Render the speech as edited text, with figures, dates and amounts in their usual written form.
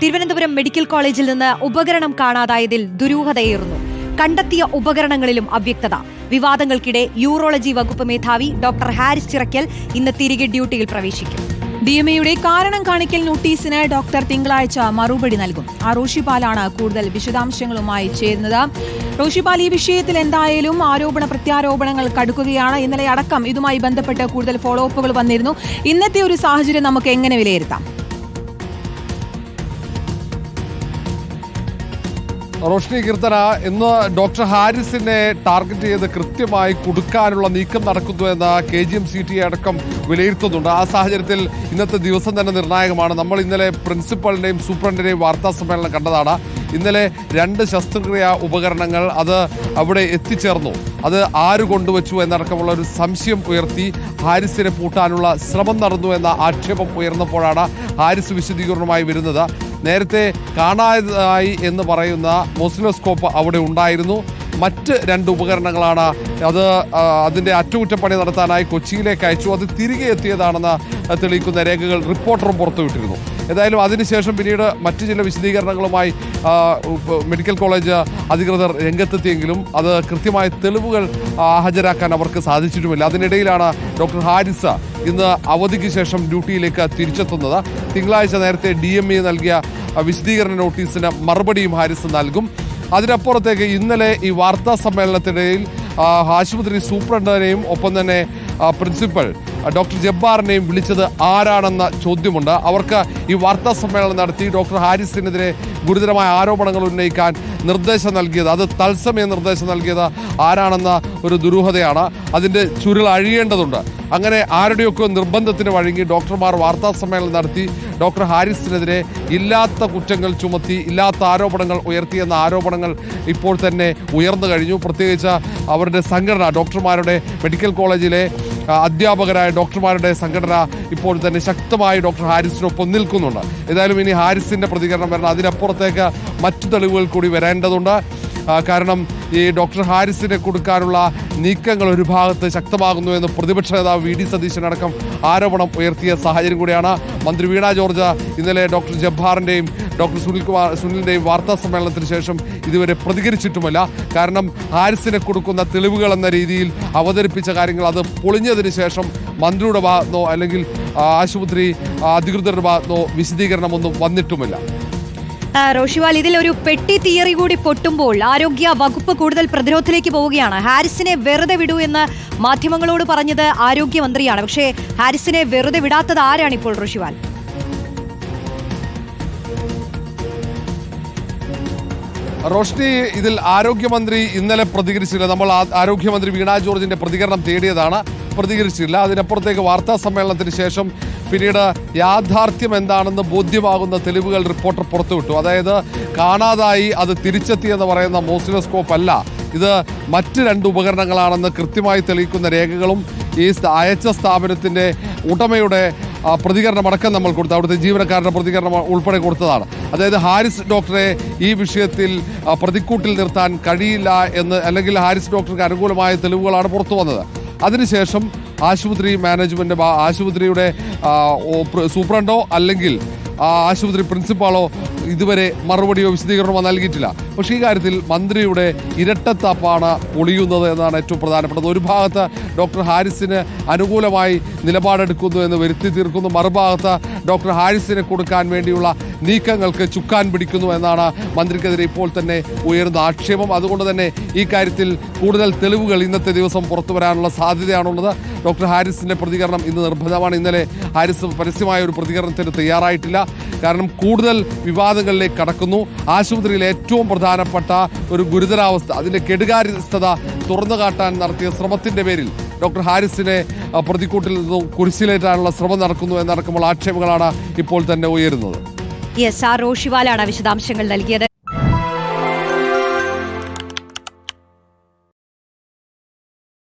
Thiruvananthapuram medical കോളേജിൽ നിന്ന് ഉപകരണം കാണാതായതിൽ ദുരൂഹതയേറുന്നു. കണ്ടെത്തിയ ഉപകരണങ്ങളിലും അവ്യക്തത. വിവാദങ്ങൾക്കിടെ യൂറോളജി വകുപ്പ് മേധാവി ഡോക്ടർ ഹാരിസ് ചിറക്കൽ ഇന്ന് തിരികെ ഡ്യൂട്ടിയിൽ പ്രവേശിക്കും. DMAയുടെ കാരണം കാണിക്കൽ നോട്ടീസിന് ഡോക്ടർ തിങ്കളാഴ്ച മറുപടി നൽകും. റോഷിപാലാണ് കൂടുതൽ വിശദാംശങ്ങളുമായി ചേരുന്നത്. റോഷിപാൽ, ഈ വിഷയത്തിൽ എന്തായാലും ആരോപണ പ്രത്യാരോപണങ്ങൾ കടുക്കുകയാണ്. ഇന്നലെ അടക്കം ഇതുമായി ബന്ധപ്പെട്ട് കൂടുതൽ ഫോളോ അപ്പുകൾ വന്നിരുന്നു. ഇന്നത്തെ ഒരു സാഹചര്യം നമുക്ക് എങ്ങനെ വിലയിരുത്താം? റോഷ്നി, കീർത്തന, ഇന്ന് ഡോക്ടർ ഹാരിസിനെ ടാർഗറ്റ് ചെയ്ത് കൃത്യമായി കൊടുക്കാനുള്ള നീക്കം നടക്കുന്നു എന്ന KGM-CTA അടക്കം വിലയിരുത്തുന്നുണ്ട്. ആ സാഹചര്യത്തിൽ ഇന്നത്തെ ദിവസം തന്നെ നിർണായകമാണ്. നമ്മൾ ഇന്നലെ പ്രിൻസിപ്പലിന്റെയും സൂപ്രണ്ടിന്റെയും വാർത്താ സമ്മേളനം കണ്ടതാണ്. ഇന്നലെ 2 ശസ്ത്രക്രിയാ ഉപകരണങ്ങൾ അത് അവിടെ എത്തിച്ചേർന്നു. അത് ആര് കൊണ്ടുവച്ചു എന്നടക്കമുള്ള ഒരു സംശയം ഉയർത്തി ഹാരിസിനെ പൂട്ടാനുള്ള ശ്രമം നടന്നു എന്ന ആക്ഷേപം ഉയർന്നപ്പോഴാണ് ഹാരിസ് വിശദീകരണവുമായി വരുന്നത്. നേരത്തെ കാണാതായി എന്ന് പറയുന്ന മോസിലോസ്കോപ്പ് അവിടെ ഉണ്ടായിരുന്നു. മറ്റ് 2 ഉപകരണങ്ങളാണ് അതിൻ്റെ അറ്റകുറ്റപ്പണി നടത്താനായി കൊച്ചിയിലേക്ക് അയച്ചു. അത് തിരികെ എത്തിയതാണെന്ന് തെളിയിക്കുന്ന രേഖകൾ റിപ്പോർട്ടറും പുറത്തുവിട്ടിരുന്നു. ഏതായാലും അതിനുശേഷം പിന്നീട് മറ്റു ചില വിശദീകരണങ്ങളുമായി മെഡിക്കൽ കോളേജ് അധികൃതർ രംഗത്തെത്തിയെങ്കിലും അത് കൃത്യമായ തെളിവുകൾ ഹാജരാക്കാൻ അവർക്ക് സാധിച്ചിട്ടുമില്ല. അതിനിടയിലാണ് ഡോക്ടർ ഹാരിസ് ഇന്ന് അവധിക്ക് ശേഷം ഡ്യൂട്ടിയിലേക്ക് തിരിച്ചെത്തുന്നത്. തിങ്കളാഴ്ച നേരത്തെ DMA നൽകിയ വിശദീകരണ നോട്ടീസിന് മറുപടിയും ഹാരിസ് നൽകും. അതിനപ്പുറത്തേക്ക് ഇന്നലെ ഈ വാർത്താ സമ്മേളനത്തിനിടയിൽ ആശുപത്രി സൂപ്രണ്ടിനെയും ഒപ്പം തന്നെ പ്രിൻസിപ്പൽ ഡോക്ടർ ജബ്ബാറിനെയും വിളിച്ചത് ആരാണെന്ന ചോദ്യമുണ്ട്. അവർക്ക് ഈ വാർത്താ സമ്മേളനം നടത്തി ഡോക്ടർ ഹാരിസിനെതിരെ ഗുരുതരമായ ആരോപണങ്ങൾ ഉന്നയിക്കാൻ നിർദ്ദേശം നൽകിയത്, അത് തത്സമയം നിർദ്ദേശം നൽകിയത് ആരാണെന്ന ഒരു ദുരൂഹതയാണ്. അതിൻ്റെ ചുരുൾ അഴിയേണ്ടതുണ്ട്. അങ്ങനെ ആരുടെയൊക്കെ നിർബന്ധത്തിന് വഴങ്ങി ഡോക്ടർമാർ വാർത്താ സമ്മേളനം നടത്തി ഡോക്ടർ ഹാരിസിനെതിരെ ഇല്ലാത്ത കുറ്റങ്ങൾ ചുമത്തി, ഇല്ലാത്ത ആരോപണങ്ങൾ ഉയർത്തിയെന്ന ആരോപണങ്ങൾ ഇപ്പോൾ തന്നെ ഉയർന്നു കഴിഞ്ഞു. പ്രത്യേകിച്ച് അവരുടെ സംഘടന, ഡോക്ടർമാരുടെ മെഡിക്കൽ കോളേജിലെ അധ്യാപകരായ ഡോക്ടർമാരുടെ സംഘടന ഇപ്പോൾ തന്നെ ശക്തമായി ഡോക്ടർ ഹാരിസിനൊപ്പം നിൽക്കുന്നുണ്ട്. ഏതായാലും ഇനി ഹാരിസിൻ്റെ പ്രതികരണം വരണം. അതിനപ്പുറത്തേക്ക് മറ്റു തെളിവുകൾ കൂടി വരേണ്ടതുണ്ട്. കാരണം ഈ ഡോക്ടർ ഹാരിസിനെ കൊടുക്കാനുള്ള നീക്കങ്ങൾ ഒരു ഭാഗത്ത് ശക്തമാകുന്നു എന്ന് പ്രതിപക്ഷ നേതാവ് VD സതീശൻ അടക്കം ആരോപണം ഉയർത്തിയ സാഹചര്യം കൂടിയാണ്. മന്ത്രി വീണ ജോർജ് ഇന്നലെ ഡോക്ടർ ജബ്ബാറിൻ്റെയും ഡോക്ടർ സുനിലിൻ്റെയും വാർത്താ സമ്മേളനത്തിന് ശേഷം ഇതുവരെ പ്രതികരിച്ചിട്ടുമില്ല. കാരണം ഹാരിസിനെ കൊടുക്കുന്ന തെളിവുകൾ എന്ന രീതിയിൽ അവതരിപ്പിച്ച കാര്യങ്ങൾ അത് പൊളിഞ്ഞതിന് ശേഷം മന്ത്രിയുടെ ഭാഗത്തുനിന്നോ അല്ലെങ്കിൽ ആശുപത്രി അധികൃതരുടെ ഭാഗത്തുനിന്നോ വിശദീകരണമൊന്നും വന്നിട്ടുമില്ല. റോഷിപാൽ, ഇതിൽ ഒരു പെട്ടി തിയറി കൂടി പൊട്ടുമ്പോൾ ആരോഗ്യ വകുപ്പ് കൂടുതൽ പ്രതിരോധത്തിലേക്ക് പോവുകയാണ്. ഹാരിസിനെ വെറുതെ വിടൂ എന്ന് മാധ്യമങ്ങളോട് പറഞ്ഞത് ആരോഗ്യമന്ത്രിയാണ്. പക്ഷേ ഹാരിസിനെ വെറുതെ വിടാത്തത് ആരാണിപ്പോൾ റോഷിപാൽ? റോഷ്നി, ഇതിൽ ആരോഗ്യമന്ത്രി ഇന്നലെ പ്രതികരിച്ചില്ല. നമ്മൾ ആരോഗ്യമന്ത്രി വീണ ജോർജിന്റെ പ്രതികരണം തേടിയതാണ്, പ്രതികരിച്ചില്ല. അതിനപ്പുറത്തേക്ക് വാർത്താ സമ്മേളനത്തിന് ശേഷം പിന്നീട് യാഥാർത്ഥ്യം എന്താണെന്ന് ബോധ്യമാകുന്ന തെളിവുകൾ റിപ്പോർട്ടർ പുറത്തുവിട്ടു. അതായത് കാണാതായി അത് തിരിച്ചെത്തിയെന്ന് പറയുന്ന മോസിലോസ്കോപ്പ് അല്ല, ഇത് മറ്റ് 2 ഉപകരണങ്ങളാണെന്ന് കൃത്യമായി തെളിയിക്കുന്ന രേഖകളും ഈ അയച്ച സ്ഥാപനത്തിൻ്റെ ഉടമയുടെ പ്രതികരണമടക്കം നമ്മൾ കൊടുത്തു. അവിടുത്തെ ജീവനക്കാരുടെ പ്രതികരണം ഉൾപ്പെടെ കൊടുത്തതാണ്. അതായത് ഹാരിസ് ഡോക്ടറെ ഈ വിഷയത്തിൽ പ്രതിക്കൂട്ടിൽ നിർത്താൻ കഴിയില്ല എന്ന്, അല്ലെങ്കിൽ ഹാരിസ് ഡോക്ടർക്ക് അനുകൂലമായ തെളിവുകളാണ് പുറത്തു വന്നത്. അതിനുശേഷം ആശുപത്രി മാനേജ്മെൻറ്റ്, ആശുപത്രിയുടെ സൂപ്രണ്ടോ അല്ലെങ്കിൽ ആശുപത്രി പ്രിൻസിപ്പാളോ ഇതുവരെ മറുപടിയോ വിശദീകരണമോ നൽകിയിട്ടില്ല. പക്ഷേ ഈ കാര്യത്തിൽ മന്ത്രിയുടെ ഇരട്ടത്താപ്പാണ് പൊളിയുന്നത് എന്നതാണ് ഏറ്റവും പ്രധാനപ്പെട്ടത്. ഒരു ഭാഗത്ത് ഡോക്ടർ ഹാരിസിന് അനുകൂലമായി നിലപാടെടുക്കുന്നു എന്ന് വരുത്തി തീർക്കുന്നു, മറുഭാഗത്ത് ഡോക്ടർ ഹാരിസിനെ കൊടുക്കാൻ വേണ്ടിയുള്ള നീക്കങ്ങൾക്ക് ചുക്കാൻ പിടിക്കുന്നു എന്നാണ് മന്ത്രിക്കെതിരെ ഇപ്പോൾ തന്നെ ഉയർന്ന ആക്ഷേപം. അതുകൊണ്ട് തന്നെ ഈ കാര്യത്തിൽ കൂടുതൽ തെളിവുകൾ ഇന്നത്തെ ദിവസം പുറത്തു വരാനുള്ള സാധ്യതയാണുള്ളത്. ഡോക്ടർ ഹാരിസിൻ്റെ പ്രതികരണം ഇന്ന് നിർബന്ധമാണ്. ഇന്നലെ ഹാരിസ് പരസ്യമായ ഒരു പ്രതികരണത്തിന് തയ്യാറായിട്ടില്ല. കാരണം കൂടുതൽ വിവാദങ്ങളിലേക്ക് കടക്കുന്നു. ആശുപത്രിയിലെ ഏറ്റവും പ്രധാനപ്പെട്ട ഒരു ഗുരുതരാവസ്ഥ, അതിൻ്റെ കെടുകാര്യസ്ഥത തുറന്നു കാട്ടാൻ നടത്തിയ ശ്രമത്തിൻ്റെ പേരിൽ ഡോക്ടർ ഹാരിസിനെ പ്രതിക്കൂട്ടിൽ നിന്നും കുരിശിലേറ്റാനുള്ള ശ്രമം നടക്കുന്നു എന്നടക്കമുള്ള ആക്ഷേപങ്ങളാണ് ഇപ്പോൾ തന്നെ ഉയരുന്നത്. റോഷിപാലാണ് വിശദാംശങ്ങൾ നൽകിയത്.